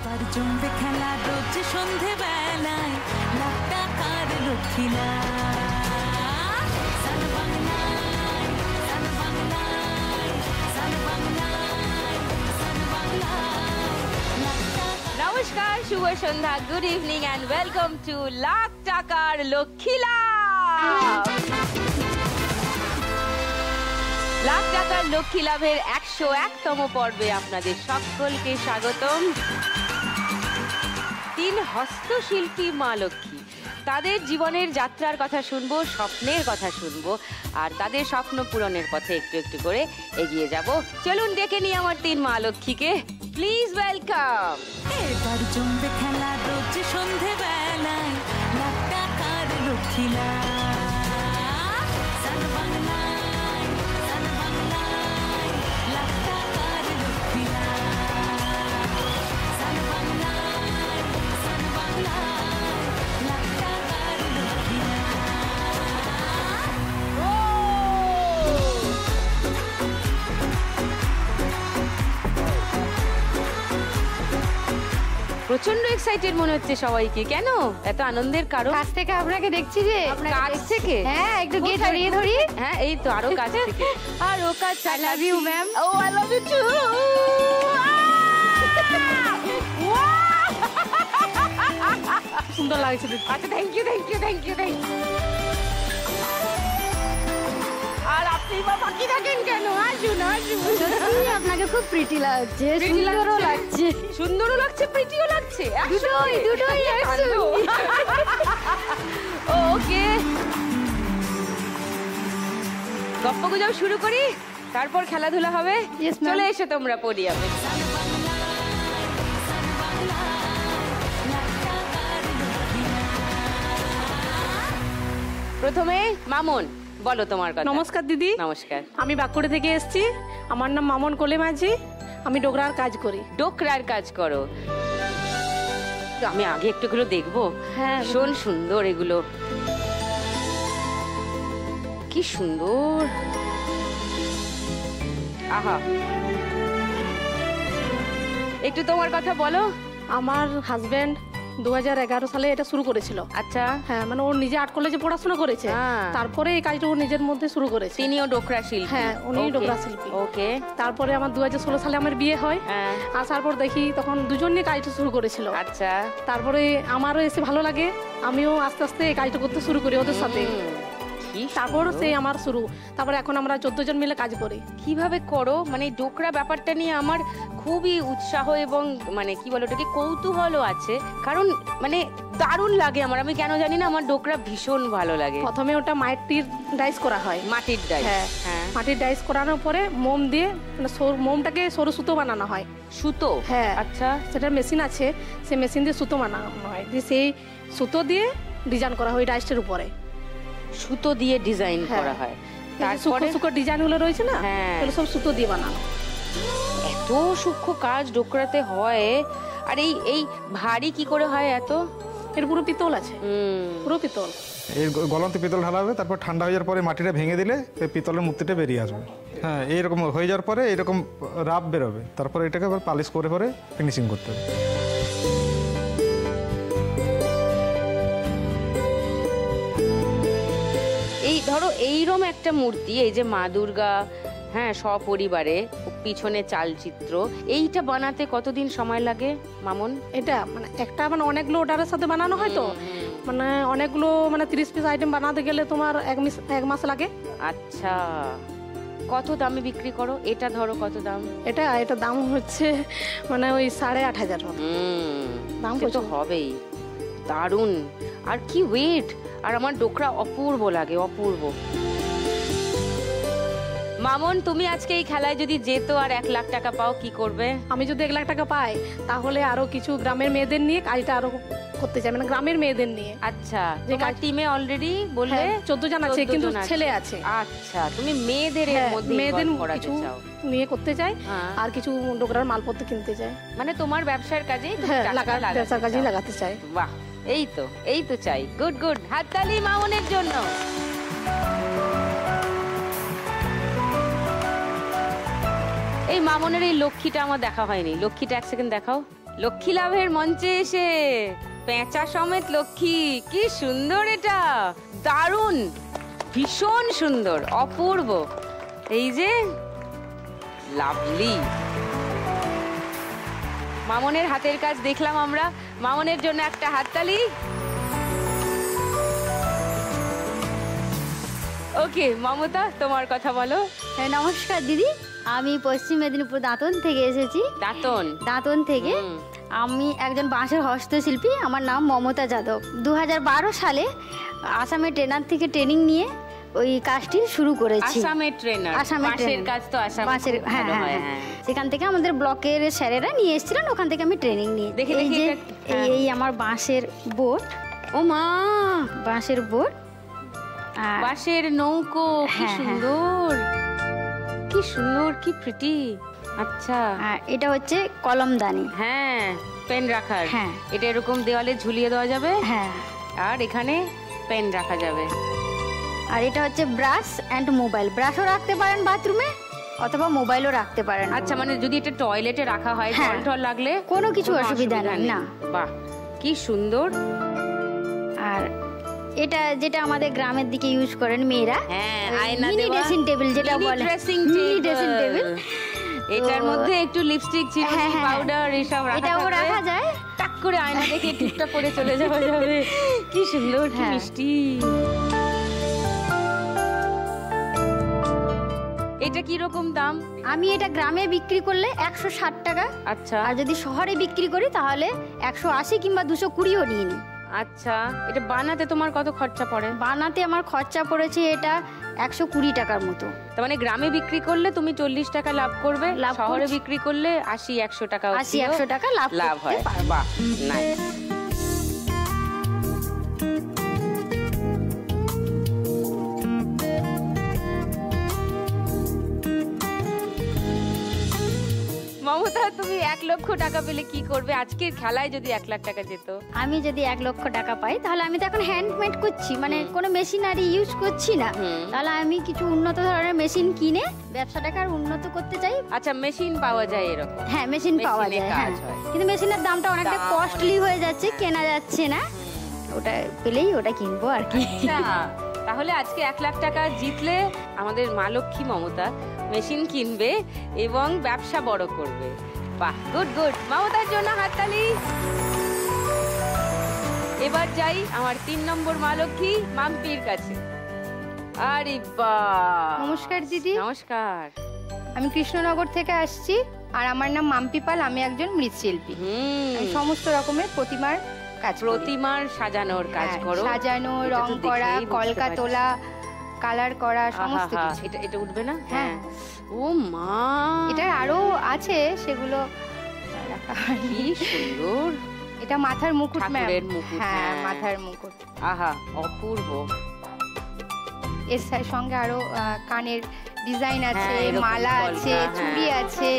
এবার জমবে খেলা রোজ সন্ধে বেলায়, লাখ টাকার লক্ষ্মীলা। নমস্কার, শুভ সন্ধ্যা, good evening and welcome to lakh টাকার লক্ষ্মী লাভ। লাখ টাকার লক্ষ্মী লাভের 101তম পর্বে আপনাদের সকলকে স্বাগতম। 3 হস্তশিল্পী মা লক্ষ্মী, তাদের জীবনের যাত্রার কথা শুনবো, স্বপ্নের কথা শুনবো, আর তাদের স্বপ্ন পূরণের পথে একটু একটু করে এগিয়ে যাব। চলুন ডেকে নিই আমার 3 মা লক্ষ্মীকে। Please welcome. এবার জমবে খেলা রোজ সন্ধে বেলায়, লাখ টাকার লক্ষ্মীলা। প্রচন্ড এক্সাইটেড মনে হচ্ছে সবাইকে, কেন এত আনন্দের কারণ? কাছ থেকে আপনাকে দেখছি যে। কাছ থেকে? হ্যাঁ, একটু গিয়ে ধরিয়ে ধরি। হ্যাঁ, এই তো আরো কাছ থেকে। আরো কাছ। I love you, ma'am. Oh, I love you too. সুন্দর লাগছে। আচ্ছা, thank you, thank you, thank you, thank you. আর আপনি বা বাকি থাকেন কেন? আসুন, আসুন। আপনাকে খুব প্রিটি লাগছে, সুন্দরও লাগছে। সুন্দরও লাগছে, প্রিটিও লাগছে, দুটোই দুটোই। ওকে, গপ্প গুজব শুরু করি, তারপর খেলাধুলা হবে। চলে এসো তোমরা পোডিয়ামে। প্রথমে মামন, বলো তোমার কথা। নমস্কার দিদি। নমস্কার। আমি বাঁকুড়া থেকে এসেছি। আমার নাম মামন কোলে মাঝি। আমি ডোকরার কাজ করি। ডোকরার কাজ করো? আমি আগে একটুগুলো দেখবো। হ্যাঁ, ভীষণ সুন্দর এগুলো, কি সুন্দর। আহা, একটু তোমার কথা বলো। আমার হাজবেন্ড 2011 সালে এটা শুরু করেছিল। আচ্ছা। হ্যাঁ, মানে ওর নিজে আর্ট কলেজে পড়াশোনা করেছে, তারপরে এই কাজটা ও নিজের মধ্যে শুরু করেছে। তিনিও ডোকরা শিল্পী? হ্যাঁ, উনি ডোকরা শিল্পী। ওকে। তারপরে আমার 2016 সালে আমার বিয়ে হয়। আসার পর দেখি তখন দুজন নিয়ে কাজটা শুরু করেছিল। আচ্ছা। তারপরে আমারও এসে ভালো লাগে, আমিও আস্তে আস্তে এই কাজটা করতে শুরু করি ওদের সাথে। তারপর সেই আমার শুরু। তারপরে এখন আমরা 14 জন মিলে কাজ করি। কিভাবে করো? মানে ডোকরা ব্যাপারটা নিয়ে আমার খুবই উৎসাহ এবং মানে কি বলো ওটাকে, কৌতূহলও আছে, কারণ মানে দারুণ লাগে আমার। আমি কেন জানি না, আমার ডোকরা ভীষণ ভালো লাগে। প্রথমে ওটা মাটির ডাইস করা হয়। মাটির ডাইস? হ্যাঁ, মাটির ডাইস করানোর পরে মোম দিয়ে, মানে মোমটাকে সরু সুতো বানানো হয়। সুতো? হ্যাঁ। আচ্ছা। সেটা মেশিন আছে, সেই মেশিন দিয়ে সুতো বানানো হয়। দিয়ে সেই সুতো দিয়ে ডিজাইন করা হয় ডাইসের উপরে। সুতো দিয়ে ডিজাইন করা হয়? তারপরে সুতো ডিজাইন গুলো রয়েছে না, এগুলো সব সুতো দিয়ে বানানো। এত সূক্ষ্ম কাজ ডোকরাতে হয়। আর এই ভারী কি করে হয় এত? এর পুরো পিতল আছে, পুরো পিতল। এই গলন্তে পিতল ঢালা হবে, তারপর ঠান্ডা হয়ে যাওয়ার পরে মাটিটা ভেঙে দিলে এই পিতলের মূর্তিটা বেরিয়ে আসবে। হ্যাঁ, এইরকম হয়ে যাওয়ার পরে এইরকম রাব বেরোবে, তারপরে এটাকে আবার পালিশ করে পরে ফিনিশিং করতে হবে। এই ধরো এইরকম একটা মূর্তি, এই যে মা দুর্গা, হ্যাঁ, সপরিবারে, পিছনে চালচিত্র, এইটা বানাতে কতদিন সময় লাগে মামন? এটা মানে একটা মানে অনেকগুলো অর্ডারের সাথে বানানো হয়, তো মানে অনেকগুলো, মানে 30 পিস আইটেম বানাতে গেলে তোমার 1 মাস লাগে। আচ্ছা, কত দামে বিক্রি করো? এটা ধরো কত দাম? এটা দাম হচ্ছে মানে ওই 8,500। দাম তো হবেই। দারুণ। আর কি ওয়েট! আর আমার ডোকরা অপূর্ব লাগে, অপূর্ব। মামন, তুমি আজকে এই খেলায় যদি যেত আর 1 লাখ টাকা পাও, কি করবে? আমি যদি 1 লাখ টাকা পাই, তাহলে আরো কিছু গ্রামের মেয়েদের নিয়ে কাজটা আরো করতে চাই, মানে গ্রামের মেয়েদের নিয়ে। আচ্ছা, তোমার টিমে অলরেডি বললে 14 জন আছে, কিন্তু ছেলে আছে। আচ্ছা, তুমি মেয়েদের মধ্যে মেয়েদের কিছু নিয়ে করতে চাই, আর কিছু ডোকরার মালপত্র কিনতে চাই, মানে তোমার ব্যবসার কাজেই, ব্যবসার কাজেই লাগাতে চাই। বাহ, এই তো চাই। গুড গুড, হাততালি মামনের জন্য। এই মামনের এই লক্ষ্মীটা আমার দেখা হয়নি। লক্ষ্মীটা এক সেকেন্ড দেখাও। লক্ষ্মী লাভের মঞ্চে এসে পেঁচা সমেত লক্ষ্মী, কি সুন্দর এটা, দারুণ, ভীষণ সুন্দর, অপূর্ব। এই যে লাভলি মামনের হাতের কাজ দেখলাম আমরা। মামনের জন্য একটা হাততালি। ওকে মমতা, তোমার কথা বলো। হ্যাঁ, নমস্কার দিদি, আমি পশ্চিম মেদিনীপুর দাঁতন থেকে এসেছি। দাঁতন থেকে আমি একজন বাঁশের হস্তশিল্পী। আমার নাম মমতা যাদব। 2012 সালে আসামে ট্রেনার থেকে ট্রেনিং নিয়ে ওই কাজটি শুরু করেছি। আসামের ট্রেনার, বাঁশের কাজ তো আসামে বাঁশের, খুব হ্যাঁ ভালো হয়, হ্যাঁ হ্যাঁ। সেখান থেকে আমাদের ব্লকের স্যারেরা নিয়ে এসেছিলেন, ওখান থেকে আমি ট্রেনিং নিয়ে। দেখি, এই দেখি যে এটা, হ্যাঁ। এই আমার বাঁশের বোট, ও মা, বাঁশের বোট, বাঁশের নৌকো, কি হ্যাঁ, সুন্দর, কি সুন্দর, কি প্রিটি। আচ্ছা, এটা হচ্ছে কলমদানি। হ্যাঁ, পেন রাখার। হ্যাঁ। এটা এরকম দেওয়ালে ঝুলিয়ে দেওয়া যাবে, হ্যাঁ। আর এখানে পেন রাখা যাবে। আর এটা হচ্ছে ব্রাশ অ্যান্ড মোবাইল। ব্রাশও রাখতে পারেন বাথরুমে, অথবা মোবাইলও রাখতে পারেন। আচ্ছা, মানে যদি এটা টয়লেটে রাখা হয়, হ্যাঁ। জল টল লাগলে কোনো কিছু অসুবিধা নেই, না। বাহ, কি সুন্দর। আর এটা যেটা আমাদের গ্রামের দিকে ইউজ করেন মেয়েরা, হ্যাঁ, আয়না মিনি দেওয়া, ড্রেসিং টেবিল যেটা মিনি বলে, ড্রেসিং মিনি ড্রেসিং টেবিল। এটার মধ্যে একটু লিপস্টিক, চিরুনি, হ্যাঁ, হ্যাঁ, পাউডার এসব এটাও রাখা যায়। টাক করে আয়না দেখে টুকটা করে চলে যাওয়া যাবে। কি সুন্দর, কি হ্যাঁ। মিষ্টি। এটা কি রকম দাম? আমি এটা গ্রামে বিক্রি করলে 160 টাকা। আচ্ছা, আর যদি শহরে বিক্রি করি তাহলে 180 কিংবা 220ও নিয়ে নিই। আচ্ছা, এটা বানাতে তোমার কত খরচা পড়ে? বানাতে আমার খরচা পড়েছে এটা 120 টাকার মতো। তার মানে গ্রামে বিক্রি করলে তুমি 40 টাকা লাভ করবে, লাভ শহরে করছি। বিক্রি করলে 80-100 টাকা 80-100 টাকা লাভ করতে হয়। পারবো। বাহ, নাইস। মমতা, তুমি 1 লক্ষ টাকা পেলে কি করবে? আজকের খেলায় যদি 1 লাখ টাকা যেত। আমি যদি 1 লক্ষ টাকা পাই তাহলে আমি তো এখন হ্যান্ডমেড করছি, মানে কোনো মেশিনারি ইউজ করছি না। তাহলে আমি কিছু উন্নত ধরনের মেশিন কিনে ব্যবসাটাকে আর উন্নত করতে চাই। আচ্ছা, মেশিন পাওয়া যায় এরকম? হ্যাঁ, মেশিন পাওয়া মেশিনে যায়, কাজ হ্যাঁ। হয়। কিন্তু মেশিনের দামটা অনেকটা দাম কস্টলি হয়ে যাচ্ছে, কেনা যাচ্ছে না। ওটা পেলেই ওটা কিনবো আর কি। আচ্ছা, তাহলে আজকে 1 লাখ টাকা জিতলে আমাদের মা লক্ষ্মী মমতা মেশিন কিনবে এবং ব্যবসা বড় করবে। বাহ, গুড গুড। মমতার জন্য হাততালি। এবার যাই আমার 3 নম্বর মা লক্ষ্মী মাম্পির কাছে। আরে বাহ, নমস্কার দিদি, নমস্কার। আমি কৃষ্ণনগর থেকে আসছি, আর আমার নাম মাম্পি পাল। আমি একজন মৃৎশিল্পী। আমি সমস্ত রকমের প্রতিমার কাজ করি। প্রতিমার সাজানোর কাজ হ্যাঁ, করো? সাজানো, এটা রং তো করা, দেখেই বুঝতে কলকা পারছি। তোলা, কালার করা, সমস্ত আহা, কিছু। এটা উঠবে না? হ্যাঁ। ও মা, এটার আরো আছে, সেগুলো রাখা হয়নি। কি সুন্দর। এটা মাথার মুকুট ম্যাম। ঠাকুরের মুকুট, হ্যাঁ, হ্যাঁ। মাথার মুকুট। আহা, অপূর্ব। এর সঙ্গে আরো কানের ডিজাইন আছে, হ্যাঁ, এরকম মালা কলকা, আছে, হ্যাঁ। চুড়ি আছে।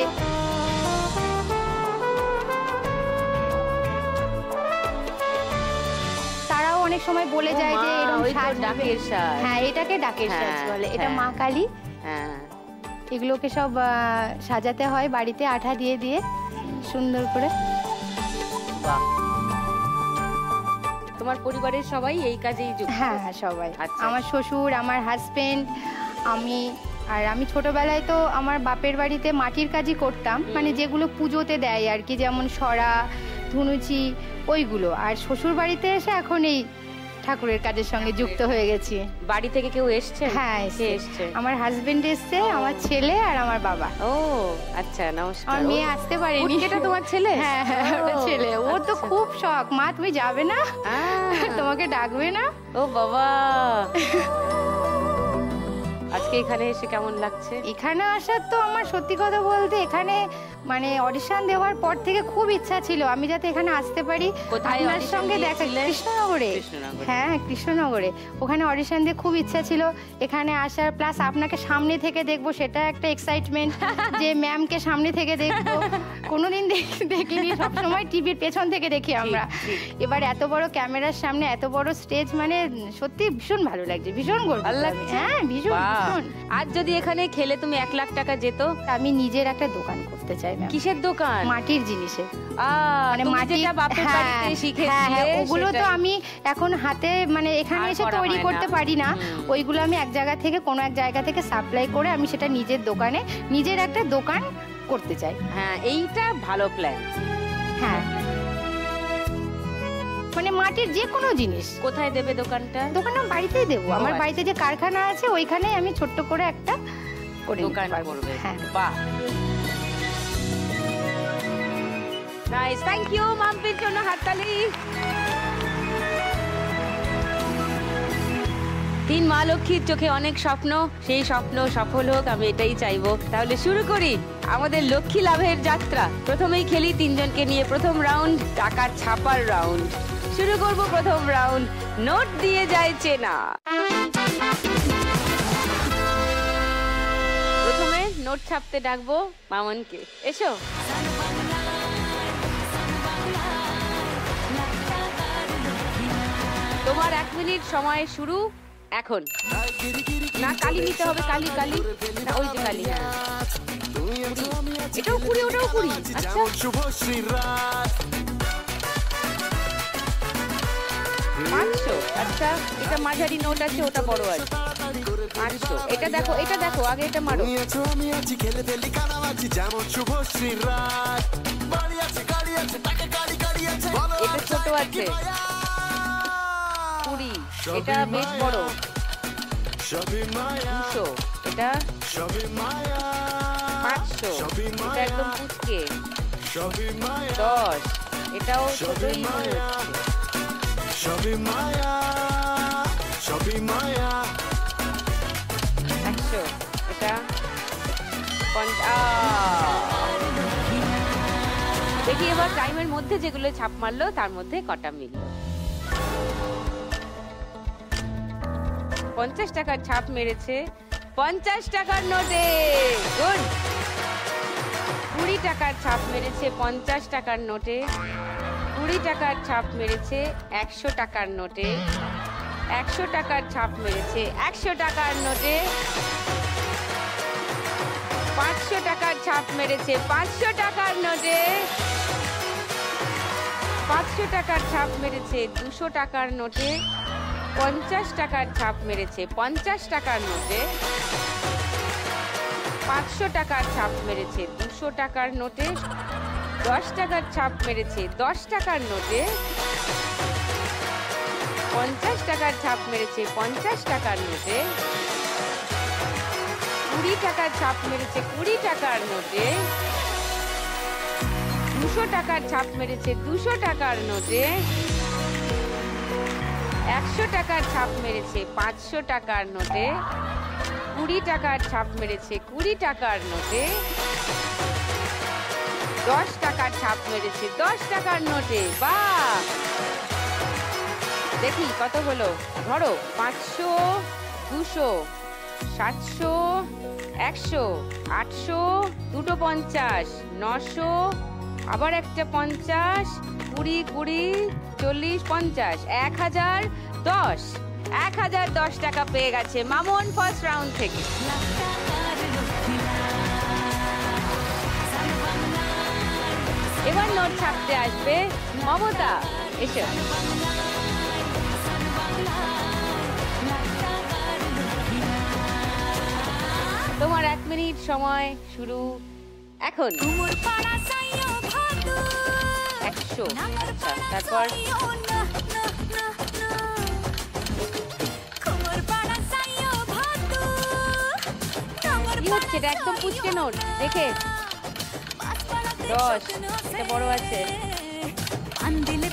তারাও অনেক সময় বলে ও যায় যে মা, এরকম ওই তো সাজ হবে। ডাকের সাজ। হ্যাঁ, এটাকে ডাকের সাজ হ্যাঁ, বলে। এটা হ্যাঁ। মা কালী। হ্যাঁ, এগুলোকে সব সাজাতে হয় বাড়িতে আঠা দিয়ে দিয়ে সুন্দর করে। বাহ। তোমার পরিবারের সবাই এই কাজেই যুক্ত? হ্যাঁ হ্যাঁ, সবাই। আচ্ছা। আমার শ্বশুর, আমার হাজবেন্ড, আমি ছোটবেলায় তো আমার বাপের বাড়িতে মাটির কাজই করতাম, মানে যেগুলো পুজোতে দেয় আর কি, যেমন সরা, ধুনুচি, ওইগুলো। আর শ্বশুর বাড়িতে এসে এখন এই ঠাকুরের কাজের সঙ্গে যুক্ত হয়ে গেছি। বাড়ি থেকে কেউ এসছে? হ্যাঁ, কে এসছে। এসছে? আমার হাজবেন্ড এসছে, আমার ছেলে আর আমার বাবা। ও আচ্ছা, নমস্কার। আমার মেয়ে আসতে পারেনি। এটা তোমার ছেলে? হ্যাঁ হ্যাঁ, ওটা ছেলে। ও তো আচ্ছা। খুব শখ, মা তুমি যাবে না, আহ, তোমাকে ডাকবে না। ও বাবা। আজকে এখানে এসে কেমন লাগছে? এখানে আসার তো আমার সত্যি কথা বলতে এখানে মানে অডিশন দেওয়ার পর থেকে খুব ইচ্ছা ছিল আমি যাতে এখানে আসতে পারি, কোথায় আপনার audition সঙ্গে দেখা। দিয়েছিলে? কৃষ্ণনগরে। কৃষ্ণনগরে। হ্যাঁ, কৃষ্ণনগরে। ওখানে অডিশন দিয়ে খুব ইচ্ছা ছিল এখানে আসার, প্লাস আপনাকে সামনে থেকে দেখবো, সেটা একটা এক্সাইটমেন্ট যে ম্যামকে সামনে থেকে দেখবো। কোনোদিন দেখিনি, সবসময় টিভির পেছন থেকে দেখি আমরা। এবার এত বড় ক্যামেরার সামনে এত বড় স্টেজ, মানে সত্যি ভীষণ ভালো লাগছে, ভীষণ গর্বিত ভালো আমি। লাগছে? হ্যাঁ, ভীষণ বাহ। ভীষণ। আজ যদি এখানে খেলে তুমি 1 লাখ টাকা যেত? আমি নিজের একটা দোকান করতে করতে চাই ম্যাম। কিসের দোকান? মাটির জিনিসে, মানে মাটি যেটা বাপের বাড়িতে শিখেছিলে ওগুলো তো আমি এখন হাতে মানে এখানে এসে তৈরি করতে পারি না, ওইগুলো আমি এক জায়গা থেকে কোনো এক জায়গা থেকে সাপ্লাই করে আমি সেটা নিজের দোকানে নিজের একটা দোকান করতে চাই। হ্যাঁ, এইটা ভালো প্ল্যান। হ্যাঁ, মানে মাটির যে কোনো জিনিস। কোথায় দেবে দোকানটা? দোকানটা বাড়িতেই দেবো, আমার বাড়িতে যে কারখানা আছে ওইখানে আমি ছোট্ট করে একটা করে দোকান করবে। হ্যাঁ, বাহ, নাইস, থ্যাংক ইউ। মাম্পির জন্য হাততালি। 3 মা লক্ষ্মীর চোখে অনেক স্বপ্ন, সেই স্বপ্ন সফল হোক, আমি এটাই চাইবো। তাহলে শুরু করি আমাদের লক্ষ্মী লাভের যাত্রা। প্রথমেই খেলি 3 জনকে নিয়ে প্রথম রাউন্ড, টাকা ছাপার রাউন্ড। শুরু করব প্রথম রাউন্ড, নোট দিয়ে যায় চেনা। প্রথমে নোট ছাপতে ডাকবো মামনকে, এসো। তোমার 1 মিনিট সময় শুরু এখন। না, কালি নিতে হবে, কালি কালি না, ওই যে কালি। এটাও 20, ওটাও 20। আচ্ছা, 500। আচ্ছা, এটা মাঝারি নোট আছে, ওটা বড় আছে। 500। এটা দেখো, এটা দেখো, আগে এটা মারো। এটা ছোট আছে, 20। এটা বেশ বড়, 200। এটা 500। এটা একদম পুচকে, 10। এটাও ছোটই মনে হচ্ছে। 100। এটা 50। দেখি এবার টাইমের মধ্যে যেগুলো ছাপ মারলো তার মধ্যে কটা মিলল। 50 টাকার ছাপ মেরেছে 50 টাকার নোটে। গুড। 20 টাকার ছাপ মেরেছে 50 টাকার নোটে। 20 টাকার ছাপ মেরেছে 100 টাকার নোটে। 100 টাকার ছাপ মেরেছে 100 টাকার নোটে। 500 টাকার ছাপ মেরেছে 500 টাকার নোটে। 500 টাকার ছাপ মেরেছে 200 টাকার নোটে। 50 টাকার ছাপ মেরেছে 50 টাকার নোটে। 500 টাকার ছাপ মেরেছে 200 টাকার নোটে। 10 টাকার ছাপ মেরেছে 10 টাকার নোটে। 50 টাকার ছাপ মেরেছে 50 টাকার নোটে। 20 টাকার ছাপ মেরেছে 20 টাকার নোটে। 200 টাকার ছাপ মেরেছে 200 টাকার নোটে। 100 টাকার ছাপ মেরেছে 500 টাকার নোটে। 20 টাকার ছাপ মেরেছে 20 টাকার নোটে। 10 টাকার ছাপ মেরেছে 10 টাকার নোটে। বাহ, দেখি কত হলো, ধরো 500, 200, 700, 100, 800, দুটো 50, 900, আবার একটা 50, 20, 20, 40, 50, 1000, 10। 1010 টাকা পেয়ে গেছে মামুন ফার্স্ট রাউন্ড থেকে। এবার নোট ছাপতে আসবে মমতা, এসো। তোমার 1 মিনিট সময় শুরু এখন। 100। আচ্ছা, তারপর কি হচ্ছে? এটা একদম পুচকে নোট, দেখে 10। এটা বড় আছে। 50,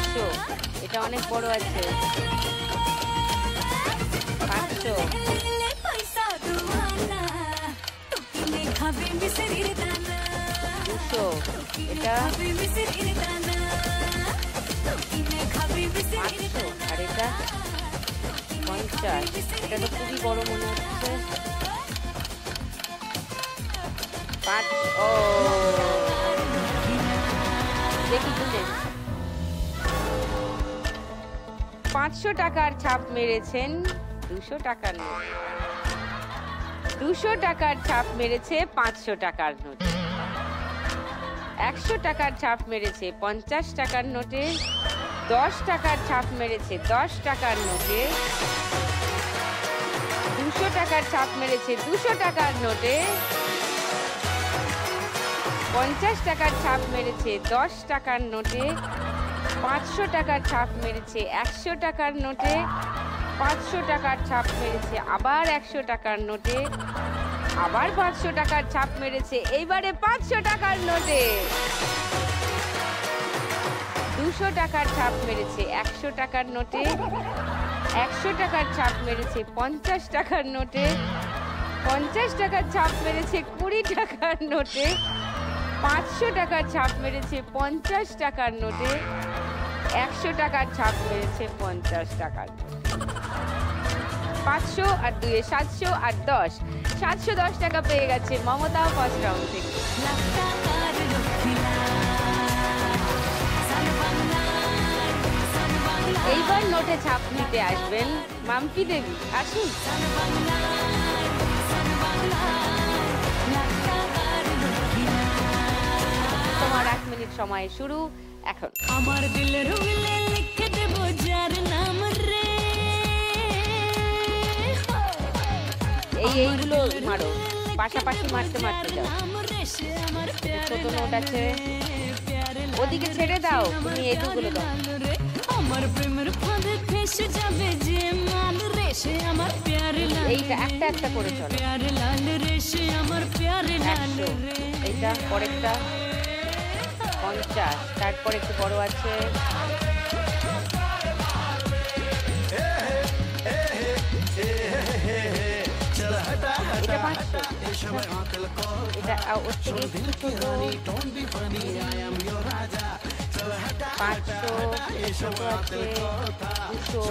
100। এটা অনেক বড় আছে। 500। 200। এটা 500। আর এটা 50। এটা তো খুবই বড় মনে হচ্ছে। 5। ও, দেখি তুলে 500 টাকার ছাপ মেরেছেন 200 টাকার নোট। 200 টাকার ছাপ মেরেছে 500 টাকার নোটে। 100 টাকার ছাপ মেরেছে 50 টাকার নোটে। 10 টাকার ছাপ মেরেছে 10 টাকার নোটে। 200 টাকার ছাপ মেরেছে 200 টাকার নোটে। 50 টাকার ছাপ মেরেছে 10 টাকার নোটে। 500 টাকার ছাপ মেরেছে 100 টাকার নোটে। 500 টাকার ছাপ মেরেছে আবার 100 টাকার নোটে। আবার 500 টাকার ছাপ মেরেছে এইবারে 500 টাকার নোটে। 200 টাকার ছাপ মেরেছে 100 টাকার নোটে। 100 টাকার ছাপ মেরেছে 50 টাকার নোটে। 50 টাকার ছাপ মেরেছে 20 টাকার নোটে। 500 টাকার ছাপ মেরেছে 50 টাকার নোটে। 100 টাকার ছাপ মেরেছে 50 টাকার নোটে। 500 আর 2 700 আর 10 710 টাকা পেয়ে গেছে মমতা ফার্স্ট রাউন্ড থেকে। লাখ টাকার লক্ষ্মী এইবার নোটে ছাপ নিতে আসবেন মাম্পি দেবী। আসুন। তোমার 1 মিনিট সময় শুরু এখন। আমার দিলের উইলে লিখে দেব যার নাম রে। এইগুলো মারো, পাশাপাশি মারতে মারতে যাও। ছোট নোট আছে, ওদিকে ছেড়ে দাও, তুমি এইগুলো দাও। আমার প্রেমের ফাঁদে ফেসে যাবে যে মাল রে সে আমার প্যারে লাল। এইটা একটা একটা করে চলো। প্যারে লাল রে সে আমার প্যারে লাল 100, রে। এইটা পরেরটা 50, তারপর একটু বড় আছে। এটা 500, এটা ওর থেকে একটু ছোট 500, ছোট আছে 200,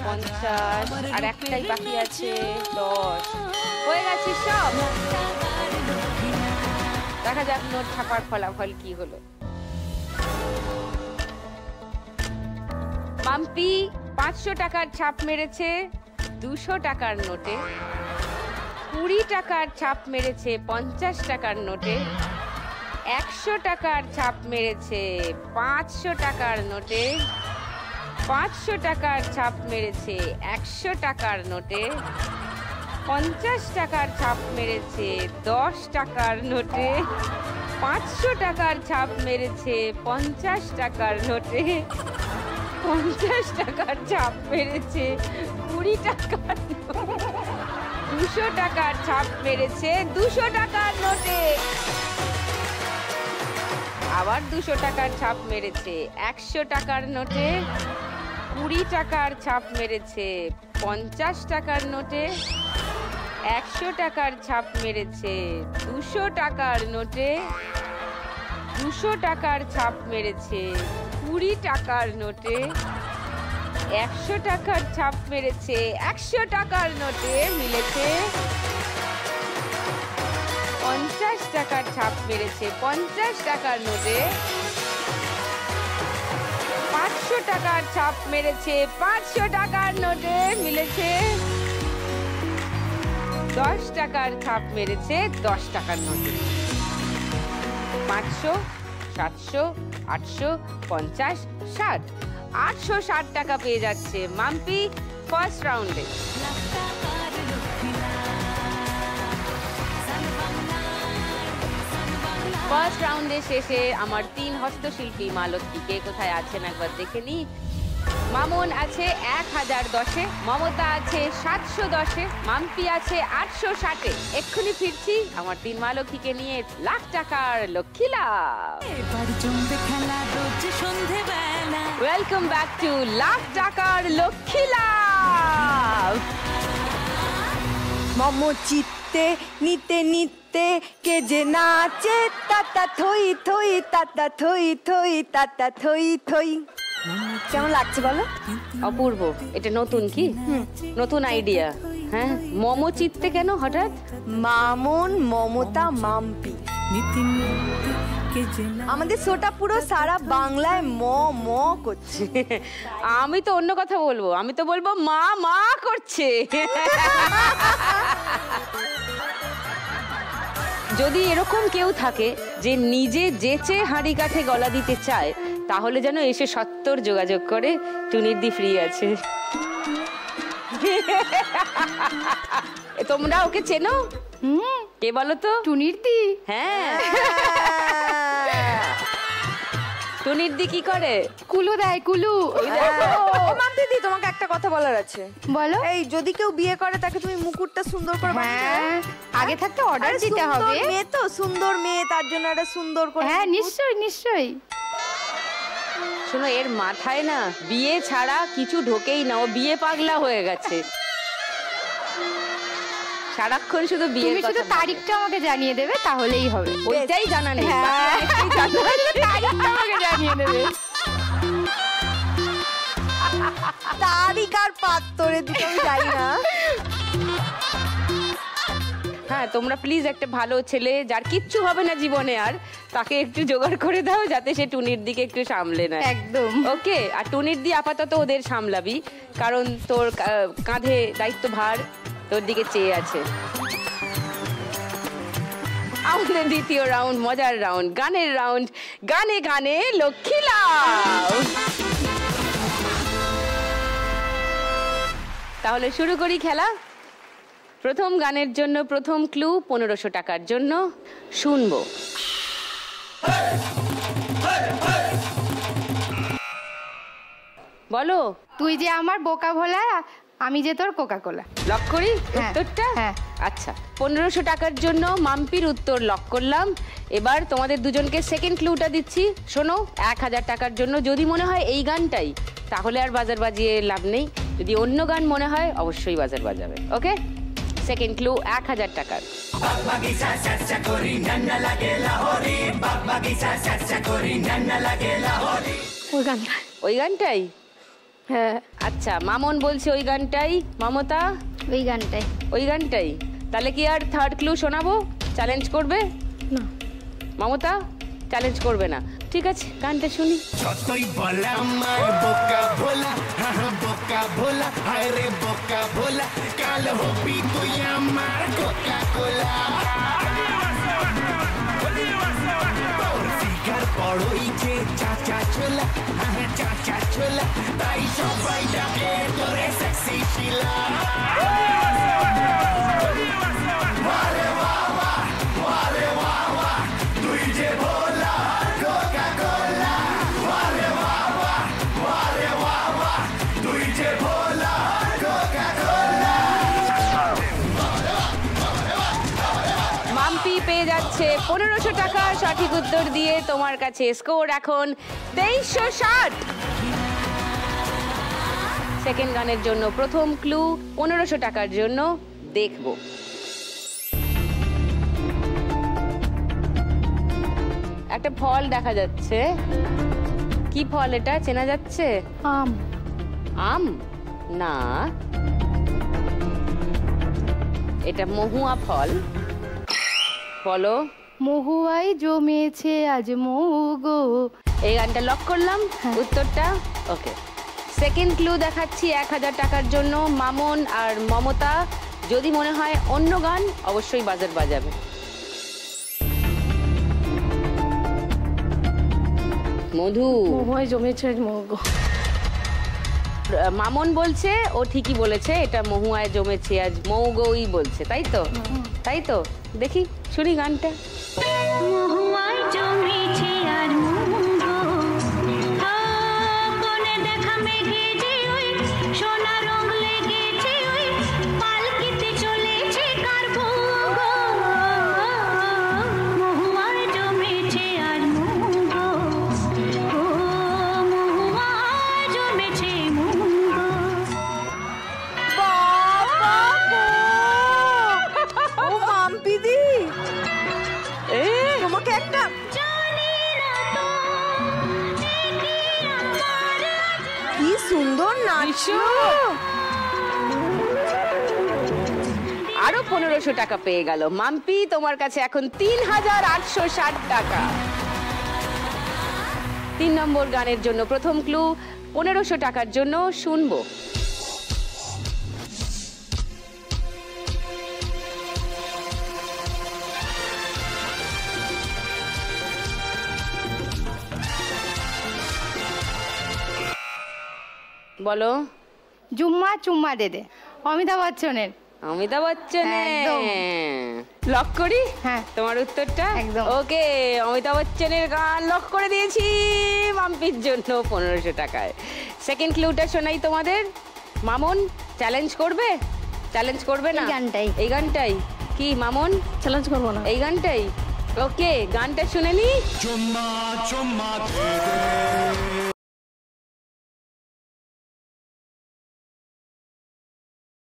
50 আর একটাই বাকি আছে 10। হয়ে গেছে সব। দেখা যাক নোট ছাপার ফলাফল কি হলো। মাম্পি 500 টাকার ছাপ মেরেছে 200 টাকার নোটে। 20 টাকার ছাপ মেরেছে 50 টাকার নোটে। 100 টাকার ছাপ মেরেছে 500 টাকার নোটে। 500 টাকার ছাপ মেরেছে 100 টাকার নোটে। 50 টাকার ছাপ মেরেছে 10 টাকার নোটে। 500 টাকার ছাপ মেরেছে 50 টাকার নোটে। 50 টাকার ছাপ মেরেছে 20 টাকার নোটে। 200 টাকার ছাপ মেরেছে 200 টাকার নোটে। আবার 200 টাকার ছাপ মেরেছে 100 টাকার নোটে। 20 টাকার ছাপ মেরেছে 50 টাকার নোটে। 100 টাকার ছাপ মেরেছে 200 টাকার নোটে। 200 টাকার ছাপ মেরেছে 20 টাকার নোটে। 100 টাকার ছাপ মেরেছে 100 টাকার নোটে মিলেছে। 50 টাকার ছাপ মেরেছে 50 টাকার নোটে। 500 টাকার ছাপ মেরেছে 500 টাকার নোটে মিলেছে। 10 টাকার ছাপ মেরেছে 10 টাকার নোটে। 500, 700, 800, 50, 60 860 টাকা পেয়ে যাচ্ছে মাম্পি ফার্স্ট রাউন্ডে। ফার্স্ট রাউন্ডে শেষে আমার 3 হস্তশিল্পী মা লক্ষ্মী কোথায় আছেন একবার দেখে নি। মামুন আছে 1010-এ, মমতা আছে 710-এ, মাম্পি আছে 860-এ। এক্ষুনি ফিরছি আমার 3 মা লক্ষ্মীকে নিয়ে লাখ টাকার লক্ষ্মী লাভ। এবার জমবে খেলা রোজ সন্ধেবেলা। ওয়েলকাম ব্যাক টু লাখ টাকার লক্ষ্মী লাভ। মম চিত্তে নিতে নিতে কে যে নাচে তাতা থই থই তাতা থই থই তাতা থই থই। কেমন লাগছে বলো? অপূর্ব। এটা নতুন কি? নতুন আইডিয়া। হ্যাঁ, মম চিত্তে কেন হঠাৎ? মামুন, মমতা, মাম্পি। নীতি নীতি আমাদের শোটা পুরো সারা বাংলায় ম ম করছে। আমি তো অন্য কথা বলবো, আমি তো বলবো মা মা করছে। যদি এরকম কেউ থাকে যে নিজে যেচে হাঁড়ি কাঠে গলা দিতে চায়, তাহলে যেন এসে সত্তর যোগাযোগ করে, টুনির দি ফ্রি আছে। তোমরা ওকে চেনো? কে বলো তো? টুনির দি। হ্যাঁ। টুনির দি কি করে? কুলু দেয়, কুলু। ও মাম দিদি, তোমাকে একটা কথা বলার আছে। বলো। এই যদি কেউ বিয়ে করে তাকে তুমি মুকুটটা সুন্দর করে বানিয়ে দাও। হ্যাঁ, আগে থাকতে অর্ডার দিতে হবে। মেয়ে তো, সুন্দর মেয়ে, তার জন্য একটা সুন্দর করে। হ্যাঁ, নিশ্চয়ই নিশ্চয়ই। শোনো, এর মাথায় না বিয়ে ছাড়া কিছু ঢোকেই না, ও বিয়ে পাগলা হয়ে গেছে, সারাক্ষণ শুধু বিয়ের তুমি কথা। শুধু তারিখটা আমাকে জানিয়ে দেবে, তাহলেই হবে। ওইটাই জানা নেই, হ্যাঁ। তারিখটা আমাকে জানিয়ে দেবে। তারিখ আর পাত্তরের দিকে আমি যাই না। হ্যাঁ, তোমরা প্লিজ একটা ভালো ছেলে যার কিচ্ছু হবে না জীবনে আর, তাকে একটু জোগাড় করে দাও যাতে সে টুনির দিকে একটু সামলে নেয়। একদম। ওকে, আর টুনির দি আপাতত ওদের সামলাবি, কারণ তোর কাঁধে দায়িত্ব ভার তোর দিকে চেয়ে আছে। আমাদের দ্বিতীয় রাউন্ড, মজার রাউন্ড, গানের রাউন্ড, গানে গানে লক্ষ্মী লাভ। তাহলে শুরু করি খেলা। প্রথম গানের জন্য প্রথম ক্লু 1500 টাকার জন্য শুনবো। বলো। তুই যে আমার বোকা ভোলা, আমি যে তোর কোকা কোলা। লক করি হ্যাঁ, উত্তরটা? হ্যাঁ। আচ্ছা, 1500 টাকার জন্য মাম্পির উত্তর লক করলাম। এবার তোমাদের দুজনকে সেকেন্ড ক্লুটা দিচ্ছি, শোনো। 1000 টাকার জন্য যদি মনে হয় এই গানটাই, তাহলে আর বাজার বাজিয়ে লাভ নেই। যদি অন্য গান মনে হয় অবশ্যই বাজার বাজাবে। ওকে, সেকেন্ড ক্লু 1000 টাকার। ওই গানটা। ওই গানটাই? হ্যাঁ। আচ্ছা, মামন বলছে ওই গানটাই। মমতা? ওই গানটাই। ওই গানটাই। তাহলে কি আর থার্ড ক্লু শোনাবো? চ্যালেঞ্জ করবে? না। মমতা চ্যালেঞ্জ করবে না, ঠিক আছে, গানটা শুনি। যতই বলা আমার বোকা ভোলা, বোকা ভোলা, হায় রে বোকা ভোলা, কাল হবি তুই আমার কোকা কোলা। তোর ফিগার বড়ই যে চাচা ছোলা, চাচা ছোলা, তাই সবাই ডাকে তোরে সেক্সি শিলা। ওয়ারে বাবা, ওয়ারে বাবা, তুই যে ভোলা কোকা কোলা। ওয়ারে বাবা, ওয়ারে বাবা, তুই যে ভোলা কোকা কোলা। মাম্পি পেয়ে যাচ্ছে 1500 টাকা সঠিক উত্তর দিয়ে। তোমার কাছে স্কোর এখন 2360। সেকেন্ড গানের জন্য প্রথম ক্লু 1500 টাকার জন্য দেখবো। একটা ফল দেখা যাচ্ছে, কি ফল এটা চেনা যাচ্ছে? আম। আম না, এটা মহুয়া ফল। বলো। মহুয়াই জমেছে আজ মৌগো। এই গানটা লক করলাম, উত্তরটা ওকে। সেকেন্ড ক্লু দেখাচ্ছি 1000 টাকার জন্য মামন আর মমতা। যদি মনে হয় অন্য গান অবশ্যই বাজার বাজাবে। মধু। মহুয়ায় জমেছে মৌগো। মামন বলছে ও ঠিকই বলেছে, এটা মহুয়ায় জমেছে আজ মৌগই বলছে, তাই তো? তাই তো, দেখি শুনি গানটা। মহুয়ায় জমেছে আর মৌগো, কোনে দেখা মেঘে যে ওই সোনা রং লেগেছে, ওই পালকিতে চলেছে কার ভোগো। মহুয়ায় জমেছে আর মৌগো, ও মহুয়ায় জমেছে মৌগো। ও মাম্পিদি, তোমাকে একটা কি সুন্দর নাচ। আরো 1500 টাকা পেয়ে গেল মাম্পি। তোমার কাছে এখন 3860 টাকা। 3 নম্বর গানের জন্য প্রথম ক্লু 1500 টাকার জন্য শুনবো। বলো। জুম্মা চুম্মা দে দে, অমিতাভ বচ্চনের। অমিতাভ বচ্চনের। একদম। লক করি? হ্যাঁ। তোমার উত্তরটা? একদম। ওকে, অমিতাভ বচ্চনের গান লক করে দিয়েছি মাম্পির জন্য 1500 টাকায়। সেকেন্ড ক্লুটা শোনাই তোমাদের। মামুন চ্যালেঞ্জ করবে? চ্যালেঞ্জ করবে না? এই গানটাই কি মামুন? চ্যালেঞ্জ করবো না। এই গানটাই? ওকে, গানটা শুনে নি। চুম্মা চুম্মা দে দে